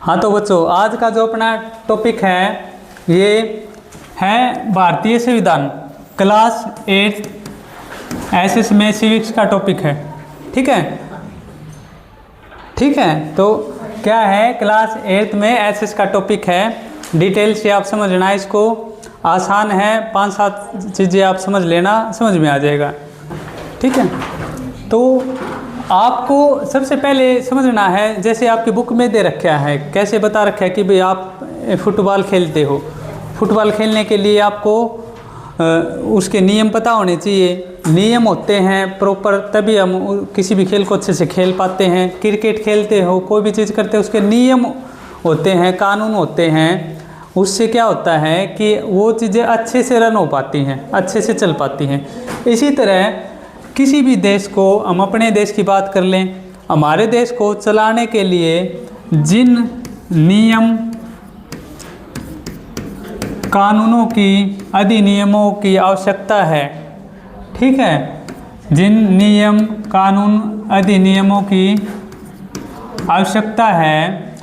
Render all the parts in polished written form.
हाँ तो बच्चों, आज का जो अपना टॉपिक है ये है भारतीय संविधान, क्लास 8 एसएस में सिविक्स का टॉपिक है। ठीक है, ठीक है। तो क्या है, क्लास 8 में एसएस का टॉपिक है। डिटेल से आप समझना, इसको आसान है, 5-7 चीज़ें आप समझ लेना, समझ में आ जाएगा। ठीक है, तो आपको सबसे पहले समझना है, जैसे आपकी बुक में दे रखा है, कैसे बता रखा है कि भाई आप फुटबॉल खेलते हो। फुटबॉल खेलने के लिए आपको उसके नियम पता होने चाहिए। नियम होते हैं प्रॉपर, तभी हम किसी भी खेल को अच्छे से खेल पाते हैं। क्रिकेट खेलते हो, कोई भी चीज़ करते हो, उसके नियम होते हैं, कानून होते हैं। उससे क्या होता है कि वो चीज़ें अच्छे से रन हो पाती हैं, अच्छे से चल पाती हैं। इसी तरह किसी भी देश को, हम अपने देश की बात कर लें, हमारे देश को चलाने के लिए जिन नियम कानूनों की, अधिनियमों की आवश्यकता है, ठीक है, जिन नियम कानून अधिनियमों की आवश्यकता है,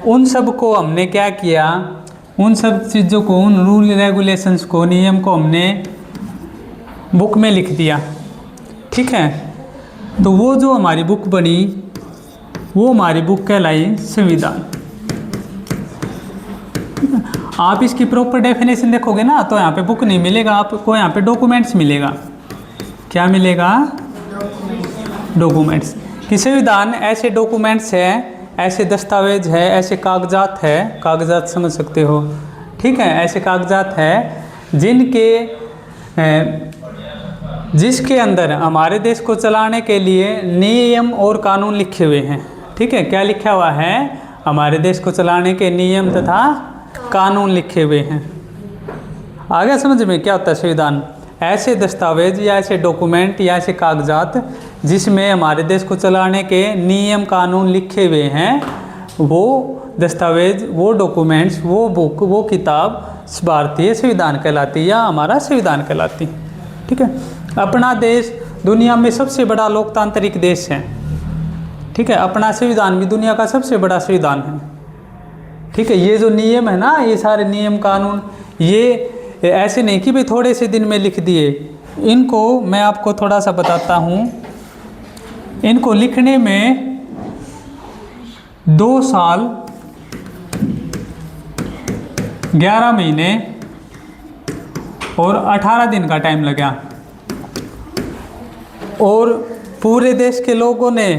उन सब को हमने क्या किया, उन सब चीज़ों को, उन रूल रेगुलेशंस को, नियम को हमने बुक में लिख दिया। ठीक है, तो वो जो हमारी बुक बनी, वो हमारी बुक कहलाई संविधान। आप इसकी प्रॉपर डेफिनेशन देखोगे ना, तो यहाँ पे बुक नहीं मिलेगा, आपको यहाँ पे डॉक्यूमेंट्स मिलेगा। क्या मिलेगा? डॉक्यूमेंट्स। कि संविधान ऐसे डॉक्यूमेंट्स है, ऐसे दस्तावेज है, ऐसे कागजात है, कागजात समझ सकते हो, ठीक है, ऐसे कागजात है जिसके अंदर हमारे देश को चलाने के लिए नियम और कानून लिखे हुए हैं। ठीक है, क्या लिखा हुआ है? हमारे देश को चलाने के नियम तथा कानून लिखे हुए हैं। आगे समझ में क्या होता है संविधान? ऐसे दस्तावेज या ऐसे डॉक्यूमेंट या ऐसे कागजात जिसमें हमारे देश को चलाने के नियम कानून लिखे हुए हैं, वो दस्तावेज, वो डॉक्यूमेंट्स, वो बुक, वो किताब भारतीय संविधान कहलाती है या हमारा संविधान कहलाती है। ठीक है, अपना देश दुनिया में सबसे बड़ा लोकतांत्रिक देश है। ठीक है, अपना संविधान भी दुनिया का सबसे बड़ा संविधान है। ठीक है, ये जो नियम है ना, ये सारे नियम कानून, ये ऐसे नहीं कि भाई थोड़े से दिन में लिख दिए। इनको मैं आपको थोड़ा सा बताता हूँ। इनको लिखने में 2 साल 11 महीने और 18 दिन का टाइम लगा। और पूरे देश के लोगों ने,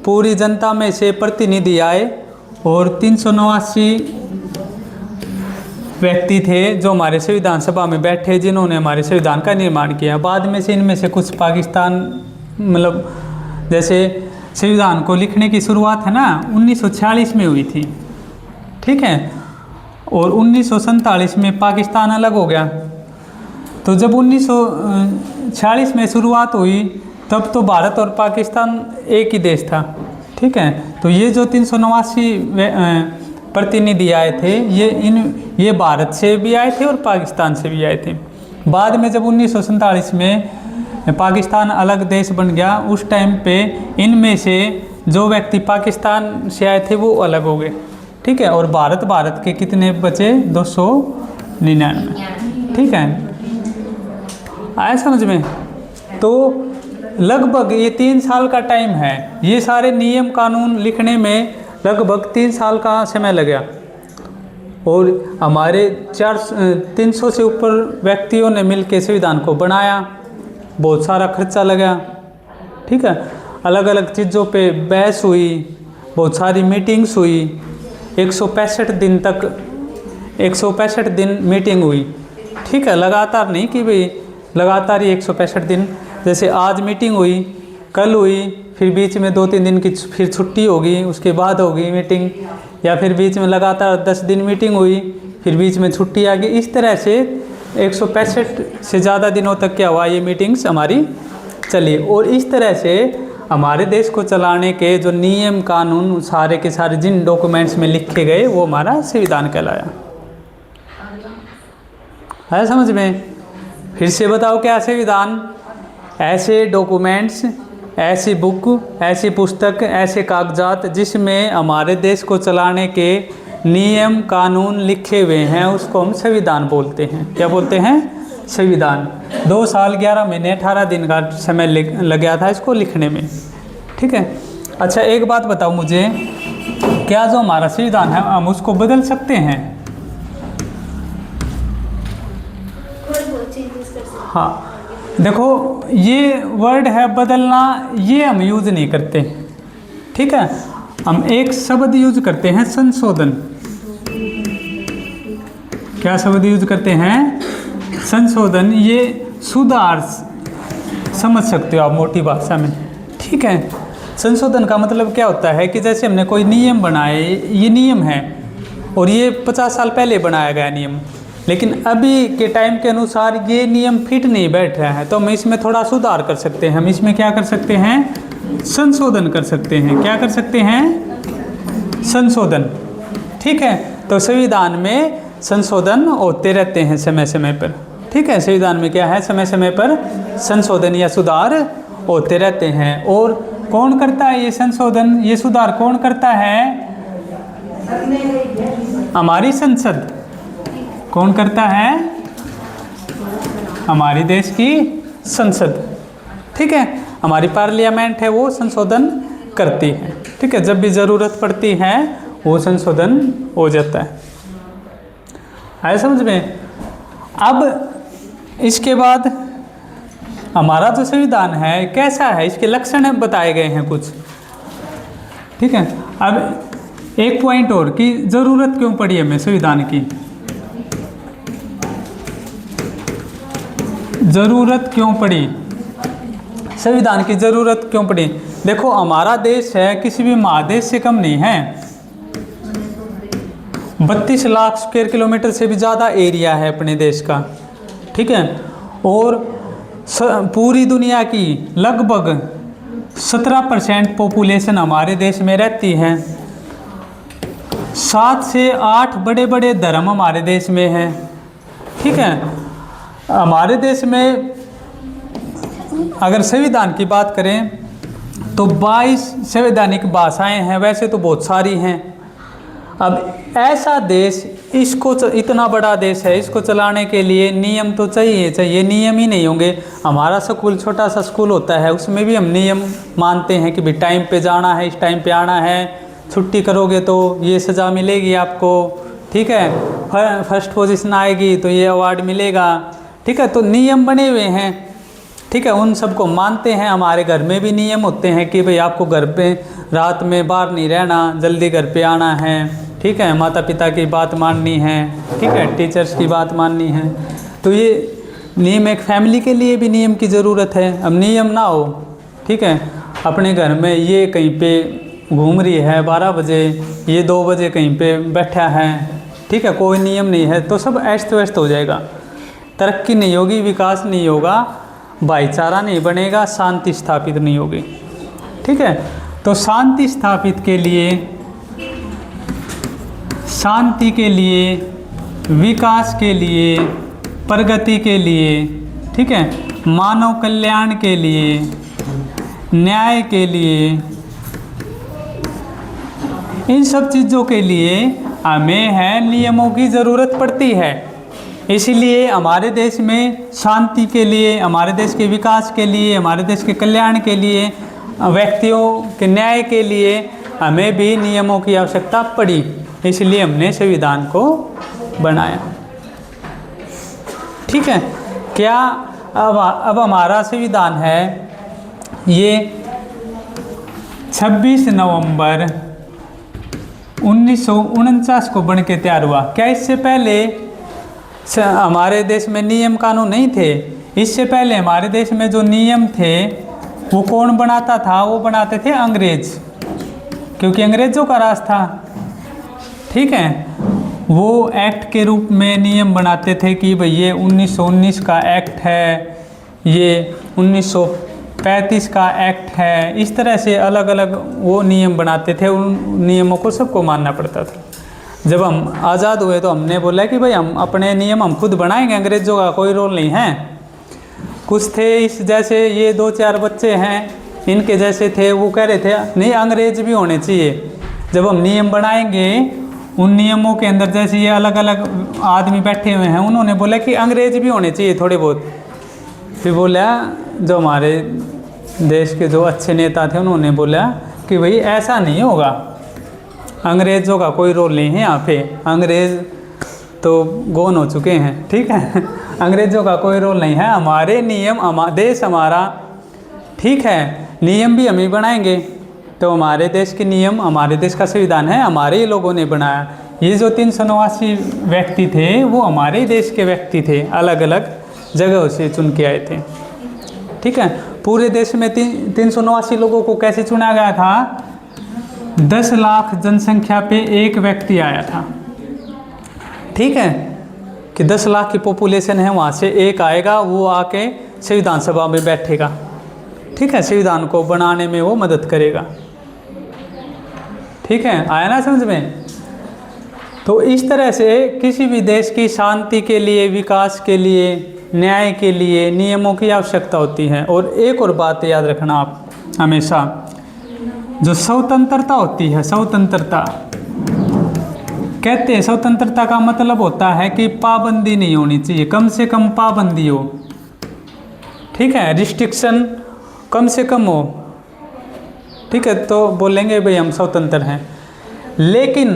पूरी जनता में से प्रतिनिधि आए और 389 व्यक्ति थे जो हमारे संविधान सभा में बैठे, जिन्होंने हमारे संविधान का निर्माण किया। बाद में से इनमें से कुछ पाकिस्तान, मतलब जैसे संविधान को लिखने की शुरुआत है ना 1946 में हुई थी। ठीक है, और 1947 में पाकिस्तान अलग हो गया। तो जब 1946 में शुरुआत हुई, तब तो भारत और पाकिस्तान एक ही देश था। ठीक है, तो ये जो 389 प्रतिनिधि आए थे, ये भारत से भी आए थे और पाकिस्तान से भी आए थे। बाद में जब 1947 में पाकिस्तान अलग देश बन गया, उस टाइम पे इनमें से जो व्यक्ति पाकिस्तान से आए थे वो अलग हो गए। ठीक है, और भारत के कितने बचे? 299। ठीक है, आया समझ में? तो लगभग ये 3 साल का टाइम है। ये सारे नियम कानून लिखने में लगभग 3 साल का समय लगा। और हमारे 300 से ऊपर व्यक्तियों ने मिलकर संविधान को बनाया। बहुत सारा खर्चा लगा। ठीक है, अलग अलग चीज़ों पे बहस हुई, बहुत सारी मीटिंग्स हुई। 165 दिन तक 165 दिन मीटिंग हुई। ठीक है, लगातार नहीं कि भाई लगातार ही 165 दिन, जैसे आज मीटिंग हुई, कल हुई, फिर बीच में 2-3 दिन की फिर छुट्टी होगी, उसके बाद होगी मीटिंग, या फिर बीच में लगातार 10 दिन मीटिंग हुई, फिर बीच में छुट्टी आ गई। इस तरह से 165 से ज़्यादा दिनों तक क्या हुआ, ये मीटिंग्स हमारी चली। और इस तरह से हमारे देश को चलाने के जो नियम कानून सारे के सारे जिन डॉक्यूमेंट्स में लिखे गए, वो हमारा संविधान कहलाया। है समझ में? फिर से बताओ, क्या संविधान? ऐसे डॉक्यूमेंट्स, ऐसी बुक, ऐसी पुस्तक, ऐसे कागजात जिसमें हमारे देश को चलाने के नियम कानून लिखे हुए हैं, उसको हम संविधान बोलते हैं। क्या बोलते हैं? संविधान। 2 साल 11 महीने 18 दिन का समय लग गया था इसको लिखने में। ठीक है। अच्छा, एक बात बताओ मुझे, क्या जो हमारा संविधान है हम उसको बदल सकते हैं? हाँ, देखो ये वर्ड है बदलना, ये हम यूज नहीं करते। ठीक है, हम एक शब्द यूज करते हैं, संशोधन। क्या शब्द यूज करते हैं? संशोधन। ये सुधार समझ सकते हो आप मोटी भाषा में। ठीक है, संशोधन का मतलब क्या होता है कि जैसे हमने कोई नियम बनाए, ये नियम है और ये 50 साल पहले बनाया गया नियम, लेकिन अभी के टाइम के अनुसार ये नियम फिट नहीं बैठ रहा है, तो हम इसमें थोड़ा सुधार कर सकते हैं। हम इसमें क्या कर सकते हैं? संशोधन कर सकते हैं। क्या कर सकते हैं? संशोधन। ठीक है, तो संविधान में संशोधन होते रहते हैं समय समय पर। ठीक है, संविधान में क्या है? समय समय पर संशोधन या सुधार होते रहते हैं। और कौन करता है ये संशोधन, ये सुधार कौन करता है? हमारी संसद। कौन करता है? हमारी देश की संसद। ठीक है, हमारी पार्लियामेंट है वो संशोधन करती है। ठीक है, जब भी ज़रूरत पड़ती है वो संशोधन हो जाता है। आया समझ में? अब इसके बाद हमारा जो संविधान है कैसा है, इसके लक्षण बताए गए हैं कुछ। ठीक है, अब एक पॉइंट और कि ज़रूरत क्यों पड़ी हमें संविधान की। ज़रूरत क्यों पड़ी? संविधान की ज़रूरत क्यों पड़ी? देखो, हमारा देश है किसी भी महादेश से कम नहीं है। 32 लाख स्क्वायर किलोमीटर से भी ज़्यादा एरिया है अपने देश का। ठीक है, और पूरी दुनिया की लगभग 17% पॉपुलेशन हमारे देश में रहती है। 7 से 8 बड़े बड़े धर्म हमारे देश में हैं। ठीक है, हमारे देश में अगर संविधान की बात करें तो 22 संवैधानिक भाषाएं हैं, वैसे तो बहुत सारी हैं। अब ऐसा देश, इसको इतना बड़ा देश है, इसको चलाने के लिए नियम तो चाहिए। नियम ही नहीं होंगे, हमारा स्कूल छोटा सा स्कूल होता है, उसमें भी हम नियम मानते हैं कि भाई टाइम पे जाना है, इस टाइम पे आना है, छुट्टी करोगे तो ये सज़ा मिलेगी आपको। ठीक है, फर्स्ट पोजीशन आएगी तो ये अवार्ड मिलेगा। ठीक है, तो नियम बने हुए हैं। ठीक है, उन सबको मानते हैं। हमारे घर में भी नियम होते हैं कि भाई आपको घर पे रात में बाहर नहीं रहना, जल्दी घर पे आना है। ठीक है, माता पिता की बात माननी है। ठीक है, टीचर्स की बात माननी है। तो ये नियम, एक फैमिली के लिए भी नियम की ज़रूरत है। अब नियम ना हो, ठीक है, अपने घर में ये कहीं पे घूम रही है 12 बजे, ये 2 बजे कहीं पे बैठा है, ठीक है, कोई नियम नहीं है, तो सब अस्त व्यस्त हो जाएगा। तरक्की नहीं होगी, विकास नहीं होगा, भाईचारा नहीं बनेगा, शांति स्थापित नहीं होगी। ठीक है, तो शांति स्थापित के लिए, शांति के लिए, विकास के लिए, प्रगति के लिए, ठीक है, मानव कल्याण के लिए, न्याय के लिए, इन सब चीज़ों के लिए हमें है नियमों की ज़रूरत पड़ती है। इसीलिए हमारे देश में शांति के लिए, हमारे देश के विकास के लिए, हमारे देश के कल्याण के लिए, व्यक्तियों के न्याय के लिए हमें भी नियमों की आवश्यकता पड़ी। इसलिए हमने संविधान को बनाया। ठीक है, क्या अब हमारा संविधान है ये 26 नवंबर 1949 को बन के तैयार हुआ। क्या इससे पहले हमारे देश में नियम कानून नहीं थे? इससे पहले हमारे देश में जो नियम थे वो कौन बनाता था? वो बनाते थे अंग्रेज, क्योंकि अंग्रेज़ों का राज था। ठीक है, वो एक्ट के रूप में नियम बनाते थे कि भाई ये 1919 का एक्ट है, ये 1935 का एक्ट है। इस तरह से अलग अलग वो नियम बनाते थे, उन नियमों को सबको मानना पड़ता था। जब हम आज़ाद हुए तो हमने बोला कि भाई हम अपने नियम हम खुद बनाएंगे, अंग्रेज़ों का कोई रोल नहीं है। कुछ थे इस जैसे ये 2-4 बच्चे हैं, इनके जैसे थे, वो कह रहे थे नहीं अंग्रेज भी होने चाहिए। जब हम नियम बनाएंगे उन नियमों के अंदर, जैसे ये अलग अलग आदमी बैठे हुए हैं, उन्होंने बोला कि अंग्रेज भी होने चाहिए थोड़े बहुत। फिर बोला जो हमारे देश के जो अच्छे नेता थे उन्होंने बोला कि भाई ऐसा नहीं होगा, अंग्रेज़ों का कोई रोल नहीं है यहाँ पे, अंग्रेज़ तो गौन हो चुके हैं, ठीक है। अंग्रेज़ों का कोई रोल नहीं है, हमारे नियम, देश हमारा, ठीक है, नियम भी हम ही बनाएंगे। तो हमारे देश के नियम, हमारे देश का संविधान है, हमारे ही लोगों ने बनाया। ये जो 389 व्यक्ति थे वो हमारे ही देश के व्यक्ति थे, अलग अलग जगहों से चुन के आए थे, ठीक है। पूरे देश में 389 लोगों को कैसे चुना गया था? 10 लाख जनसंख्या पे एक व्यक्ति आया था, ठीक है, कि 10 लाख की पॉपुलेशन है, वहाँ से एक आएगा, वो आके संविधान सभा में बैठेगा, ठीक है, संविधान को बनाने में वो मदद करेगा, ठीक है, आया ना समझ में। तो इस तरह से किसी भी देश की शांति के लिए, विकास के लिए, न्याय के लिए नियमों की आवश्यकता होती है। और एक और बात याद रखना आप हमेशा, जो स्वतंत्रता होती है, स्वतंत्रता कहते हैं, स्वतंत्रता का मतलब होता है कि पाबंदी नहीं होनी चाहिए, कम से कम पाबंदी हो, ठीक है, रिस्ट्रिक्शन कम से कम हो, ठीक है, तो बोलेंगे भाई हम स्वतंत्र हैं। लेकिन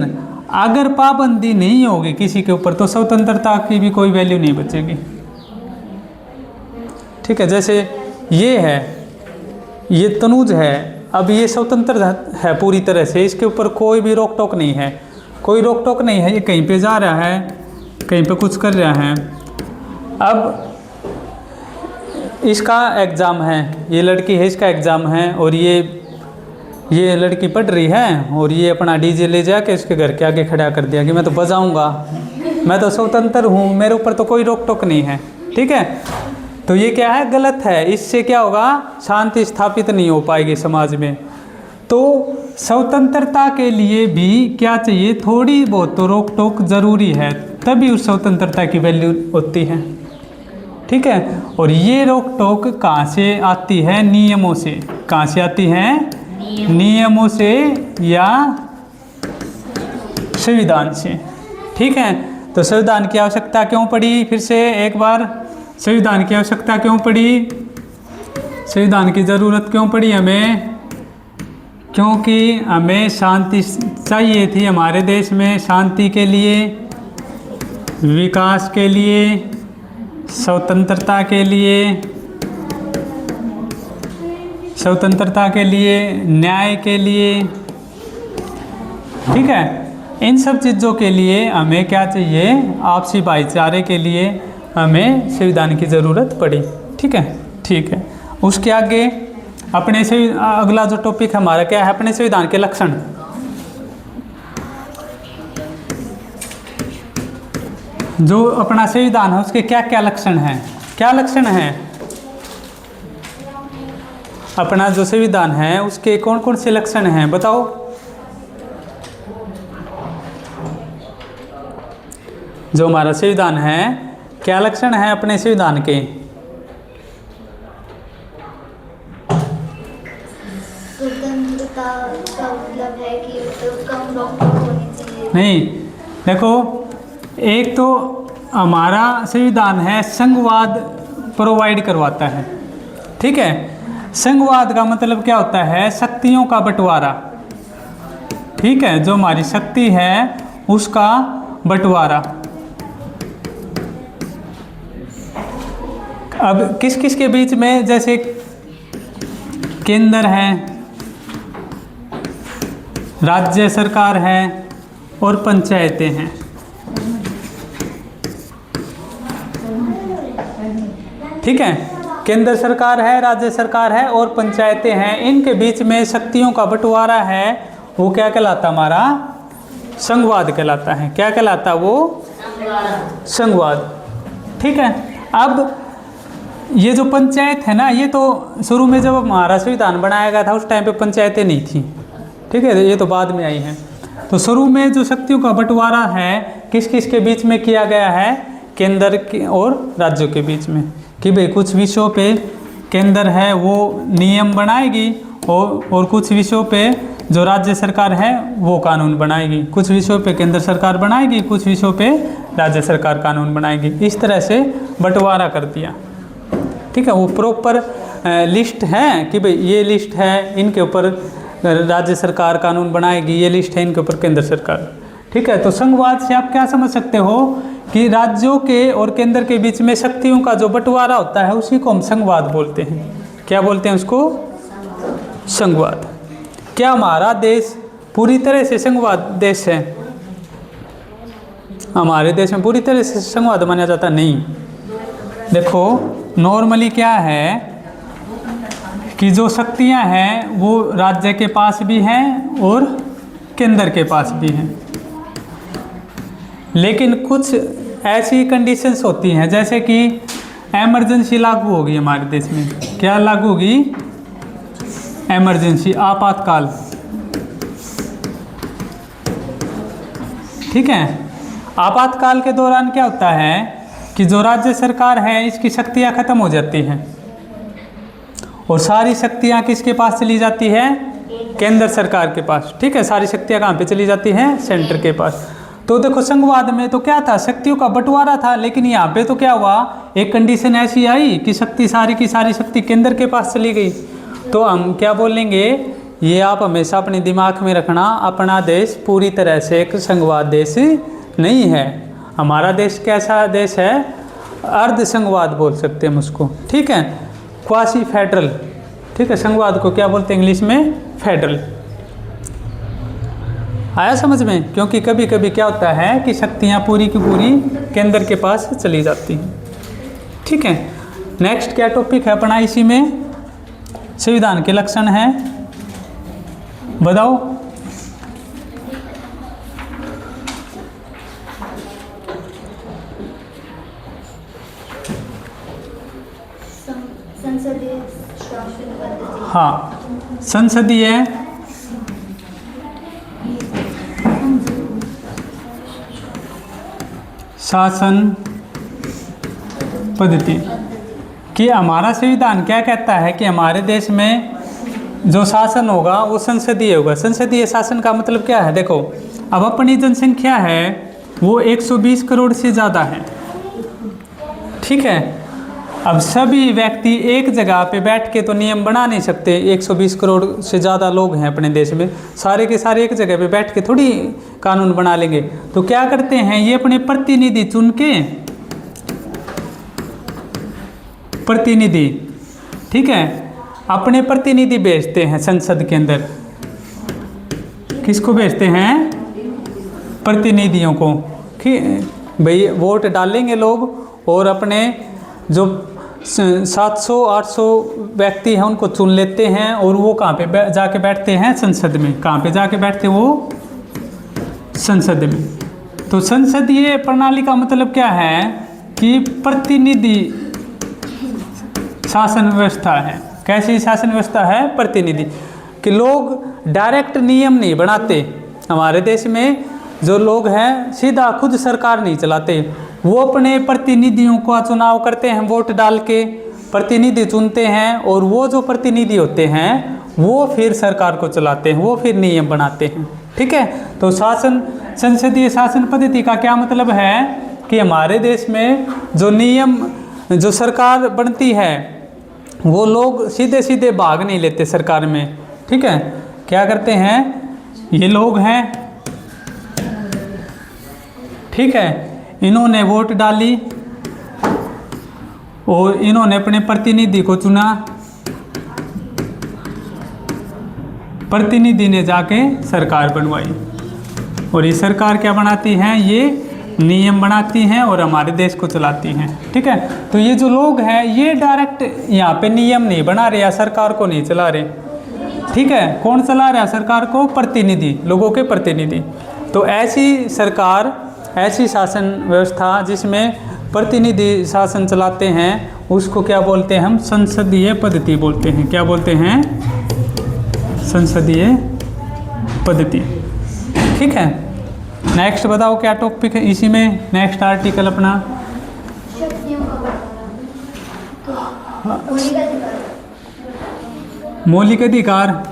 अगर पाबंदी नहीं होगी किसी के ऊपर तो स्वतंत्रता की भी कोई वैल्यू नहीं बचेगी, ठीक है। जैसे ये है, ये तनुज है, अब ये स्वतंत्र है पूरी तरह से, इसके ऊपर कोई भी रोक टोक नहीं है, कोई रोक टोक नहीं है, ये कहीं पे जा रहा है, कहीं पे कुछ कर रहा है। अब इसका एग्ज़ाम है, ये लड़की है, इसका एग्ज़ाम है, और ये लड़की पढ़ रही है, और ये अपना डीजे ले जाके उसके घर के आगे खड़ा कर दिया कि मैं तो बजाऊंगा, मैं तो स्वतंत्र हूँ, मेरे ऊपर तो कोई रोक टोक नहीं है, ठीक है। तो ये क्या है? गलत है। इससे क्या होगा? शांति स्थापित नहीं हो पाएगी समाज में। तो स्वतंत्रता के लिए भी क्या चाहिए? थोड़ी बहुत तो रोक टोक ज़रूरी है, तभी उस स्वतंत्रता की वैल्यू होती है, ठीक है। और ये रोक टोक कहाँ से आती है? नियमों से। कहाँ से आती है? नियमों से या संविधान से, ठीक है। तो संविधान की आवश्यकता क्यों पड़ी? फिर से एक बार, संविधान की आवश्यकता क्यों पड़ी? संविधान की ज़रूरत क्यों पड़ी हमें? क्योंकि हमें शांति चाहिए थी हमारे देश में, शांति के लिए, विकास के लिए, स्वतंत्रता के लिए, स्वतंत्रता के लिए, न्याय के लिए, ठीक है। इन सब चीज़ों के लिए हमें क्या चाहिए? आपसी भाईचारे के लिए हमें संविधान की ज़रूरत पड़ी, ठीक है, ठीक है। उसके आगे अपने से अगला जो टॉपिक हमारा क्या है? अपने संविधान के लक्षण। जो अपना संविधान है उसके क्या क्या लक्षण हैं? क्या लक्षण हैं? अपना जो संविधान है उसके कौन कौन से लक्षण हैं बताओ? जो हमारा संविधान है, क्या लक्षण है अपने संविधान के? स्वतंत्रता का मतलब है कि कम रोक टोक होनी चाहिए। नहीं, देखो, एक तो हमारा संविधान है संघवाद प्रोवाइड करवाता है, ठीक है। संघवाद का मतलब क्या होता है? शक्तियों का बंटवारा, ठीक है। जो हमारी शक्ति है उसका बंटवारा। अब किस किस के बीच में? जैसे केंद्र है, राज्य सरकार है और पंचायतें हैं, ठीक है। केंद्र सरकार है, राज्य सरकार है और पंचायतें हैं। इनके बीच में शक्तियों का बंटवारा है, वो क्या कहलाता? हमारा संघवाद कहलाता है। क्या कहलाता? वो संघवाद, ठीक है। अब ये जो पंचायत है ना, ये तो शुरू में जब हमारा संविधान बनाया गया था उस टाइम पे पंचायतें नहीं थी, ठीक है, ये तो बाद में आई हैं। तो शुरू में जो शक्तियों का बंटवारा है किस किस के बीच में किया गया है? केंद्र और राज्यों के बीच में, कि भाई कुछ विषयों पे केंद्र है वो नियम बनाएगी और कुछ विषयों पे जो राज्य सरकार है वो कानून बनाएगी। कुछ विषयों पे केंद्र सरकार बनाएगी, कुछ विषयों पे राज्य सरकार कानून बनाएगी। इस तरह से बंटवारा कर दिया। ठीक है, वो प्रॉपर लिस्ट है कि भाई ये लिस्ट है, इनके ऊपर राज्य सरकार कानून बनाएगी, ये लिस्ट है, इनके ऊपर केंद्र सरकार। ठीक है, तो संघवाद से आप क्या समझ सकते हो कि राज्यों के और केंद्र के बीच में शक्तियों का जो बंटवारा होता है उसी को हम संघवाद बोलते हैं। क्या बोलते हैं उसको? संघवाद। क्या हमारा देश पूरी तरह से संघवाद देश है? हमारे देश में पूरी तरह से संघवाद माना जाता नहीं। देखो नॉर्मली क्या है कि जो शक्तियां हैं वो राज्य के पास भी हैं और केंद्र के पास भी हैं, लेकिन कुछ ऐसी कंडीशंस होती हैं जैसे कि एमरजेंसी लागू होगी हमारे देश में। क्या लागू होगी? एमरजेंसी, आपातकाल। ठीक है, आपातकाल के दौरान क्या होता है कि जो राज्य सरकार है इसकी शक्तियां खत्म हो जाती हैं और सारी शक्तियां किसके पास चली जाती है? केंद्र सरकार के पास। ठीक है, सारी शक्तियां कहाँ पे चली जाती हैं? सेंटर के पास। तो देखो संघवाद में तो क्या था? शक्तियों का बंटवारा था, लेकिन यहाँ पे तो क्या हुआ, एक कंडीशन ऐसी आई कि शक्ति सारी की सारी शक्ति केंद्र के पास चली गई। तो हम क्या बोलेंगे, ये आप हमेशा अपने दिमाग में रखना, अपना देश पूरी तरह से एक संघवाद देश नहीं है। हमारा देश कैसा देश है? अर्ध संघवाद बोल सकते हैं हम उसको। ठीक है, क्वासी फेडरल। ठीक है, संघवाद को क्या बोलते हैं इंग्लिश में? फेडरल। आया समझ में? क्योंकि कभी कभी क्या होता है कि शक्तियाँ पूरी की पूरी केंद्र के पास चली जाती हैं। ठीक है, नेक्स्ट क्या टॉपिक है अपना इसी में? संविधान के लक्षण हैं, बताओ। संसदीय शासन पद्धति। हाँ, संसदीय शासन पद्धति कि हमारा संविधान क्या कहता है कि हमारे देश में जो शासन होगा वो संसदीय होगा। संसदीय शासन का मतलब क्या है? देखो अब अपनी जनसंख्या है वो 120 करोड़ से ज़्यादा है। ठीक है, अब सभी व्यक्ति एक जगह पे बैठ के तो नियम बना नहीं सकते। 120 करोड़ से ज़्यादा लोग हैं अपने देश में, सारे के सारे एक जगह पे बैठ के थोड़ी कानून बना लेंगे। तो क्या करते हैं, ये अपने प्रतिनिधि चुन के, प्रतिनिधि, ठीक है, अपने प्रतिनिधि भेजते हैं संसद के अंदर। किसको भेजते हैं? प्रतिनिधियों को। कि भाई वोट डालेंगे लोग और अपने जो 700-800 व्यक्ति हैं उनको चुन लेते हैं और वो कहाँ पे जाके बैठते हैं? संसद में। कहाँ पे जाके बैठते हैं वो? संसद में। तो संसदीय प्रणाली का मतलब क्या है कि प्रतिनिधि शासन व्यवस्था है। कैसी शासन व्यवस्था है? प्रतिनिधि। कि लोग डायरेक्ट नियम नहीं बनाते। हमारे देश में जो लोग हैं सीधा खुद सरकार नहीं चलाते, वो अपने प्रतिनिधियों का चुनाव करते हैं, वोट डाल के प्रतिनिधि चुनते हैं और वो जो प्रतिनिधि होते हैं वो फिर सरकार को चलाते हैं, वो फिर नियम बनाते हैं। ठीक है, तो शासन, संसदीय शासन पद्धति का क्या मतलब है कि हमारे देश में जो नियम, जो सरकार बनती है वो लोग सीधे सीधे भाग नहीं लेते सरकार में। ठीक है, क्या करते हैं, ये लोग हैं, ठीक है, इन्होंने वोट डाली और इन्होंने अपने प्रतिनिधि को चुना, प्रतिनिधि ने जाके सरकार बनवाई और ये सरकार क्या बनाती है? ये नियम बनाती हैं और हमारे देश को चलाती हैं। ठीक है, तो ये जो लोग हैं ये डायरेक्ट यहाँ पे नियम नहीं बना रहे या सरकार को नहीं चला रहे। ठीक है, कौन चला रहा है सरकार को? प्रतिनिधि, लोगों के प्रतिनिधि। तो ऐसी सरकार, ऐसी शासन व्यवस्था जिसमें प्रतिनिधि शासन चलाते हैं उसको क्या बोलते हैं हम? संसदीय पद्धति बोलते हैं। क्या बोलते हैं? संसदीय पद्धति। ठीक है, नेक्स्ट बताओ क्या टॉपिक है इसी में? नेक्स्ट आर्टिकल अपना शक्तियों का बंटवारा। मौलिक अधिकार। मौलिक अधिकार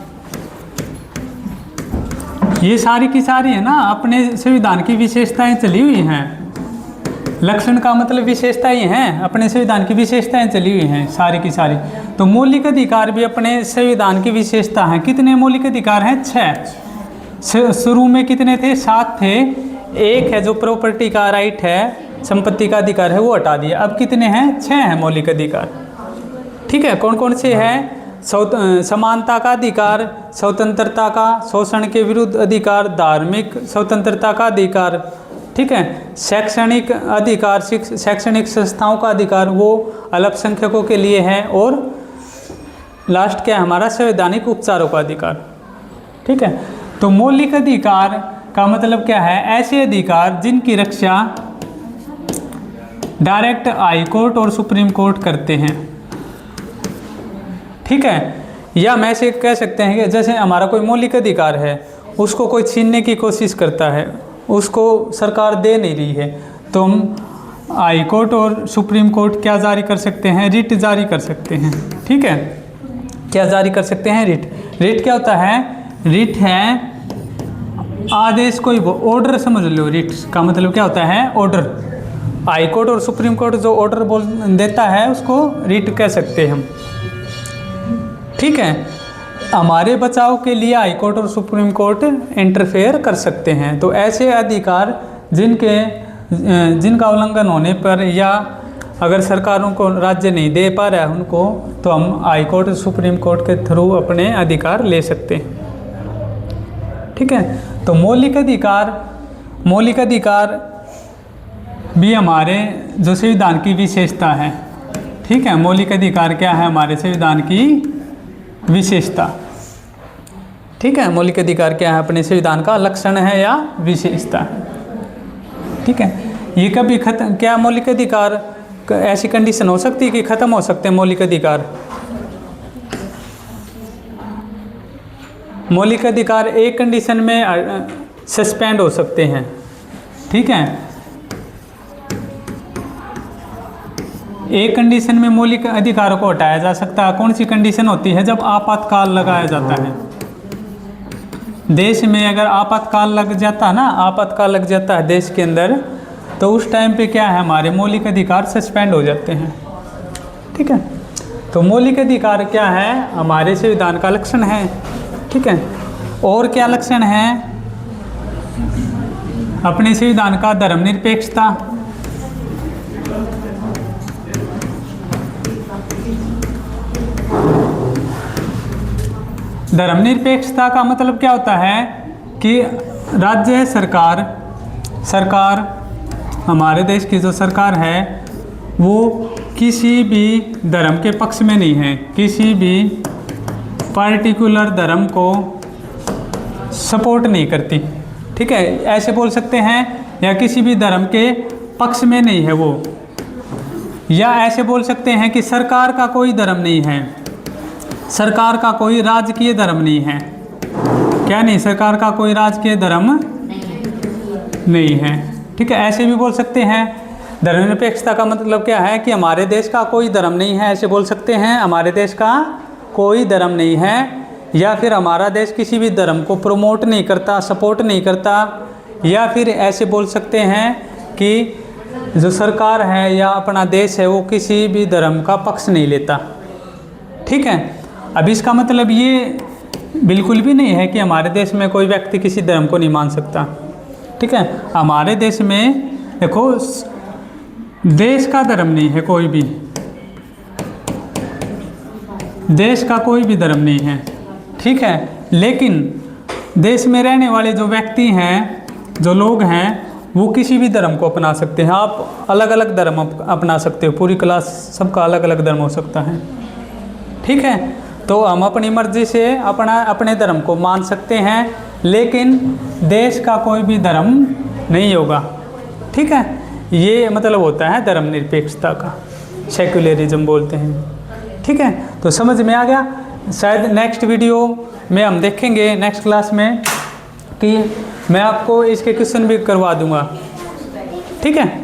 ये सारी की सारी है ना अपने संविधान की विशेषताएं चली हुई हैं। लक्षण का मतलब विशेषताएं हैं, अपने संविधान की विशेषताएं चली हुई हैं सारी की सारी। तो मौलिक अधिकार भी अपने संविधान की विशेषता हैं। कितने मौलिक अधिकार हैं? 6। शुरू में कितने थे? 7 थे। एक है जो प्रॉपर्टी का राइट है, संपत्ति का अधिकार है, वो हटा दिया। अब कितने हैं? 6 हैं मौलिक अधिकार। ठीक है, कौन कौन से हैं? समानता का अधिकार, स्वतंत्रता का, शोषण के विरुद्ध अधिकार, धार्मिक स्वतंत्रता का अधिकार, ठीक है, शैक्षणिक अधिकार, शैक्षणिक संस्थाओं का अधिकार वो अल्पसंख्यकों के लिए है, और लास्ट क्या है हमारा? संवैधानिक उपचारों का अधिकार। ठीक है, तो मौलिक अधिकार का मतलब क्या है? ऐसे अधिकार जिनकी रक्षा डायरेक्ट हाई कोर्ट और सुप्रीम कोर्ट करते हैं। ठीक है, या मैं ऐसे कह सकते हैं कि जैसे हमारा कोई मौलिक अधिकार है, उसको कोई छीनने की कोशिश करता है, उसको सरकार दे नहीं रही है, तो हम हाई कोर्ट और सुप्रीम कोर्ट क्या जारी कर सकते हैं? रिट जारी कर सकते हैं। ठीक है, क्या जारी कर सकते हैं? रिट। रिट क्या होता है? रिट है आदेश, कोई ऑर्डर समझ लो। रिट का मतलब क्या होता है? ऑर्डर। हाई कोर्ट और सुप्रीम कोर्ट जो ऑर्डर बोल देता है उसको रिट कह सकते हैं हम। ठीक है, हमारे बचाव के लिए हाई कोर्ट और सुप्रीम कोर्ट इंटरफेयर कर सकते हैं। तो ऐसे अधिकार जिनका उल्लंघन होने पर, या अगर सरकारों को राज्य नहीं दे पा रहा है उनको, तो हम हाई कोर्ट और सुप्रीम कोर्ट के थ्रू अपने अधिकार ले सकते हैं। ठीक है, तो मौलिक अधिकार भी हमारे जो संविधान की विशेषता है। ठीक है, मौलिक अधिकार क्या है? हमारे संविधान की विशेषता। ठीक है, मौलिक अधिकार क्या है? अपने संविधान का लक्षण है या विशेषता है। ठीक है, ये कभी खत्म, क्या मौलिक अधिकार ऐसी कंडीशन हो सकती है कि खत्म हो सकते हैं मौलिक अधिकार? मौलिक अधिकार एक कंडीशन में सस्पेंड हो सकते हैं। ठीक है, एक कंडीशन में मौलिक अधिकारों को हटाया जा सकता है। कौन सी कंडीशन होती है? जब आपातकाल लगाया जाता है। देश में अगर आपातकाल लग जाता है ना, आपातकाल लग जाता है देश के अंदर, तो उस टाइम पे क्या है? हमारे मौलिक अधिकार सस्पेंड हो जाते हैं। ठीक है, तो मौलिक अधिकार क्या है? हमारे संविधान का लक्षण है। ठीक है, और क्या लक्षण है अपने संविधान का? धर्मनिरपेक्षता, धर्मनिरपेक्षता का मतलब क्या होता है कि राज्य सरकार हमारे देश की जो सरकार है वो किसी भी धर्म के पक्ष में नहीं है, किसी भी पार्टिकुलर धर्म को सपोर्ट नहीं करती। ठीक है, ऐसे बोल सकते हैं, या किसी भी धर्म के पक्ष में नहीं है वो, या ऐसे बोल सकते हैं कि सरकार का कोई धर्म नहीं है, सरकार का कोई राजकीय धर्म नहीं है। क्या नहीं? सरकार का कोई राजकीय धर्म नहीं है। ठीक है, ऐसे भी बोल सकते हैं। धर्मनिरपेक्षता का मतलब क्या है? कि हमारे देश का कोई धर्म नहीं है, ऐसे बोल सकते हैं, हमारे देश का कोई धर्म नहीं है, या फिर हमारा देश किसी भी धर्म को प्रमोट नहीं करता, सपोर्ट नहीं करता, या फिर ऐसे बोल सकते हैं कि जो सरकार है या अपना देश है वो किसी भी धर्म का पक्ष नहीं लेता। ठीक है, अब इसका मतलब ये बिल्कुल भी नहीं है कि हमारे देश में कोई व्यक्ति किसी धर्म को नहीं मान सकता। ठीक है, हमारे देश में देखो देश का धर्म नहीं है, कोई भी देश का कोई भी धर्म नहीं है। ठीक है, लेकिन देश में रहने वाले जो व्यक्ति हैं, जो लोग हैं, वो किसी भी धर्म को अपना सकते हैं। आप अलग अलग धर्म अपना सकते हो, पूरी क्लास सबका अलग अलग धर्म हो सकता है। ठीक है, तो हम अपनी मर्जी से अपने धर्म को मान सकते हैं, लेकिन देश का कोई भी धर्म नहीं होगा। ठीक है, ये मतलब होता है धर्मनिरपेक्षता का, सेक्युलरिज्म बोलते हैं। ठीक है, तो समझ में आ गया। शायद नेक्स्ट वीडियो में हम देखेंगे, नेक्स्ट क्लास में, कि मैं आपको इसके क्वेश्चन भी करवा दूंगा। ठीक है।